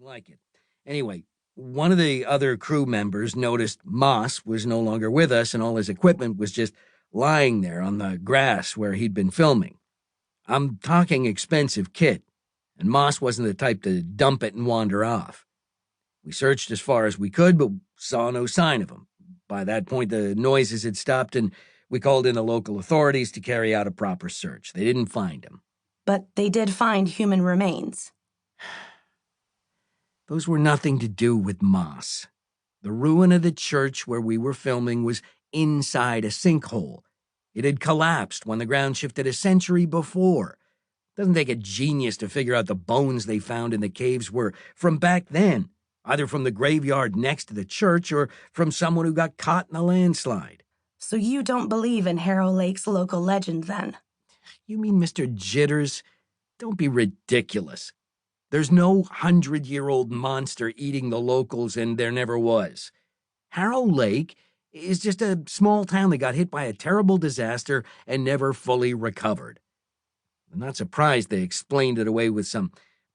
like it. Anyway, one of the other crew members noticed Moss was no longer with us and all his equipment was just lying there on the grass where he'd been filming. I'm talking expensive kit, and Moss wasn't the type to dump it and wander off. We searched as far as we could, but saw no sign of him. By that point, the noises had stopped, and we called in the local authorities to carry out a proper search. They didn't find him. But they did find human remains. Those were nothing to do with Moss. The ruin of the church where we were filming was inside a sinkhole. It had collapsed when the ground shifted a century before. Doesn't take a genius to figure out the bones they found in the caves were from back then, either from the graveyard next to the church or from someone who got caught in a landslide. So you don't believe in Harrow Lake's local legend, then? You mean Mr. Jitters? Don't be ridiculous. There's no 100-year-old monster eating the locals, and there never was. Harrow Lake is just a small town that got hit by a terrible disaster and never fully recovered. I'm not surprised they explained it away with some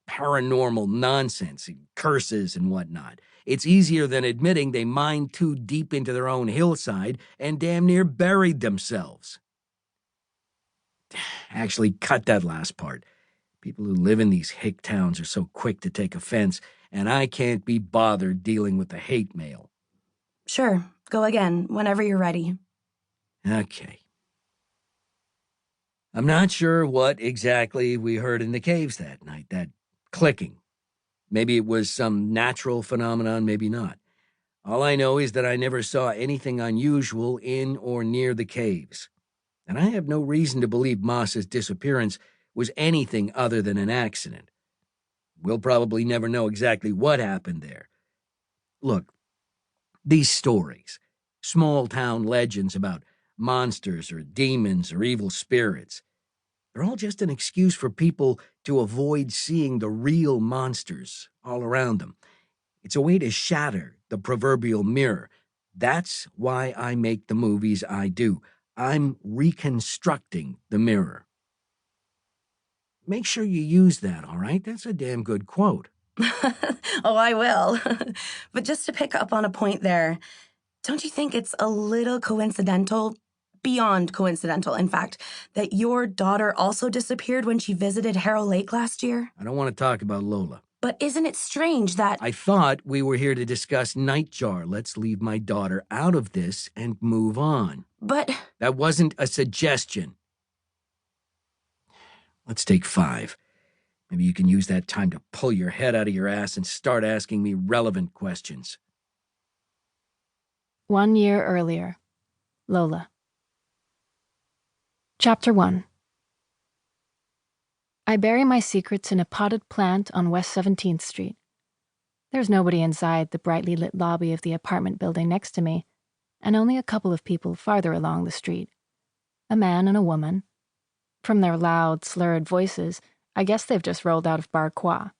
paranormal nonsense, curses and whatnot. It's easier than admitting they mined too deep into their own hillside and damn near buried themselves. Actually, cut that last part. People who live in these hick towns are so quick to take offense, and I can't be bothered dealing with the hate mail. Sure, go again, whenever you're ready. Okay. I'm not sure what exactly we heard in the caves that night, that clicking. Maybe it was some natural phenomenon, maybe not. All I know is that I never saw anything unusual in or near the caves. And I have no reason to believe Moss's disappearance was anything other than an accident. We'll probably never know exactly what happened there. Look, these stories, small-town legends about monsters or demons or evil spirits, they're all just an excuse for people to avoid seeing the real monsters all around them. It's a way to shatter the proverbial mirror. That's why I make the movies I do. I'm reconstructing the mirror. Make sure you use that, all right? That's a damn good quote. Oh, I will. But just to pick up on a point there, don't you think it's a little coincidental, beyond coincidental, in fact, that your daughter also disappeared when she visited Harrow Lake last year? I don't want to talk about Lola. But isn't it strange that— I thought we were here to discuss Nightjar. Let's leave my daughter out of this and move on. But— That wasn't a suggestion. Let's take 5. Maybe you can use that time to pull your head out of your ass and start asking me relevant questions. 1 year earlier. Lola. Chapter 1. I bury my secrets in a potted plant on West 17th Street. There's nobody inside the brightly lit lobby of the apartment building next to me, and only a couple of people farther along the street. A man and a woman. From their loud, slurred voices, I guess they've just rolled out of Bar Croix.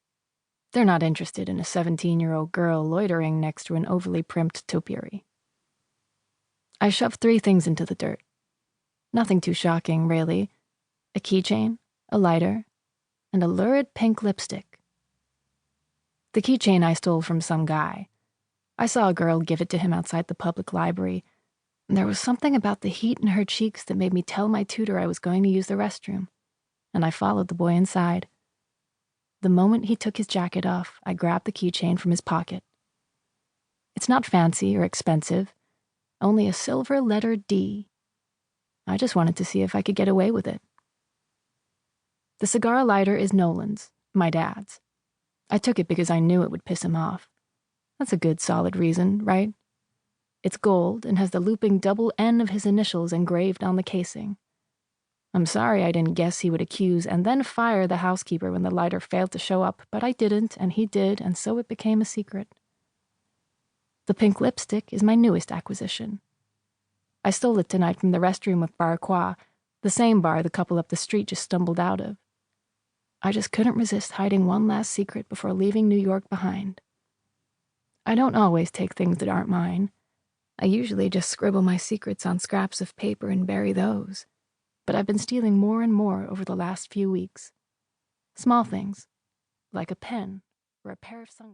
They're not interested in a 17-year-old girl loitering next to an overly primped topiary. I shove 3 things into the dirt. Nothing too shocking, really. A keychain, a lighter, and a lurid pink lipstick. The keychain I stole from some guy. I saw a girl give it to him outside the public library. There was something about the heat in her cheeks that made me tell my tutor I was going to use the restroom, and I followed the boy inside. The moment he took his jacket off, I grabbed the keychain from his pocket. It's not fancy or expensive, only a silver letter D. I just wanted to see if I could get away with it. The cigar lighter is Nolan's, my dad's. I took it because I knew it would piss him off. That's a good, solid reason, right? It's gold and has the looping double N of his initials engraved on the casing. I'm sorry I didn't guess he would accuse and then fire the housekeeper when the lighter failed to show up, but I didn't, and he did, and so it became a secret. The pink lipstick is my newest acquisition. I stole it tonight from the restroom of Bar Croix, the same bar the couple up the street just stumbled out of. I just couldn't resist hiding one last secret before leaving New York behind. I don't always take things that aren't mine. I usually just scribble my secrets on scraps of paper and bury those. But I've been stealing more and more over the last few weeks. Small things, like a pen or a pair of sunglasses.